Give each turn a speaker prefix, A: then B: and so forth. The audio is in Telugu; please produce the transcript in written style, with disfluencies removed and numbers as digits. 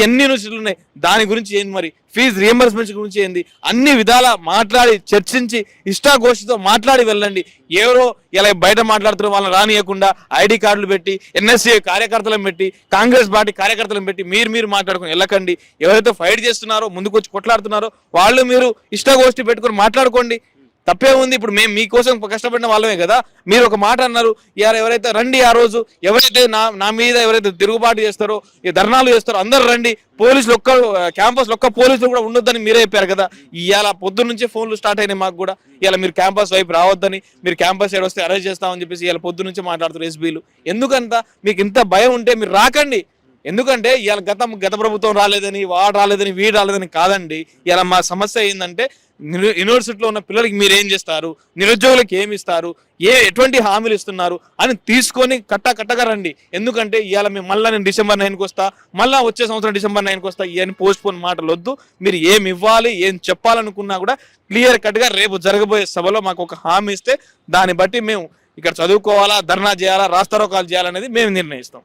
A: ఎన్ని యూనివర్సిటీలు ఉన్నాయి, దాని గురించి ఏంది, మరి ఫీజు రియంబర్స్మెంట్ గురించి ఏంది, అన్ని విధాలా మాట్లాడి చర్చించి ఇష్టాగోష్ఠితో మాట్లాడి వెళ్ళండి. ఎవరో ఇలా బయట మాట్లాడుతున్న వాళ్ళని రానియకుండా ఐడి కార్డులు పెట్టి ఎన్ఎస్సీ కార్యకర్తలను పెట్టి కాంగ్రెస్ పార్టీ కార్యకర్తలను పెట్టి మీరు మాట్లాడుకుని వెళ్ళకండి. ఎవరైతే ఫైట్ చేస్తున్నారో ముందుకు వచ్చి కొట్లాడుతున్నారో వాళ్ళు మీరు ఇష్టాగోష్ఠి పెట్టుకొని మాట్లాడుకోండి. తప్పే ఉంది. ఇప్పుడు మేము మీకోసం కష్టపడిన వాళ్ళమే కదా. మీరు ఒక మాట అన్నారు, ఎవరైతే రండి, ఆ రోజు ఎవరైతే నా మీద ఎవరైతే తిరుగుబాటు చేస్తారో, ఈ ధర్నాలు చేస్తారో అందరూ రండి, పోలీసులు క్యాంపస్లో ఒక్క పోలీసులు కూడా ఉండొద్దని మీరే చెప్పారు కదా. ఇవాళ పొద్దున్న నుంచే ఫోన్లు స్టార్ట్ అయినాయి మాకు కూడా. ఇలా మీరు క్యాంపస్ వైపు రావద్దని, మీరు క్యాంపస్ సైడ్ వస్తే అరెస్ట్ చేస్తామని చెప్పేసి ఇలా పొద్దున్న నుంచి మాట్లాడుతారు ఎస్బీలు. ఎందుకంత మీకు ఇంత భయం ఉంటే మీరు రాకండి. ఎందుకంటే ఇవాళ గత ప్రభుత్వం రాలేదని, వాడు రాలేదని, వీడు రాలేదని కాదండి. ఇలా మా సమస్య ఏంటంటే యూనివర్సిటీలో ఉన్న పిల్లలకి మీరు ఏం చేస్తారు, నిరుద్యోగులకు ఏమి ఇస్తారు, ఎటువంటి హామీలు ఇస్తున్నారు అని తీసుకొని కట్టగా రండి. ఎందుకంటే ఇవాళ మళ్ళీ నేను డిసెంబర్ 9కి వస్తా, మళ్ళీ వచ్చే సంవత్సరం డిసెంబర్ 9కి వస్తా, ఇవన్నీ పోస్ట్పోన్ మాటలు వద్దు. మీరు ఏమి ఇవ్వాలి, ఏం చెప్పాలనుకున్నా కూడా క్లియర్ కట్గా రేపు జరగబోయే సభలో మాకు ఒక హామీ ఇస్తే దాన్ని బట్టి మేము ఇక్కడ చదువుకోవాలా, ధర్నా చేయాలా, రాస్తారోకాలు చేయాలనేది మేము నిర్ణయిస్తాం.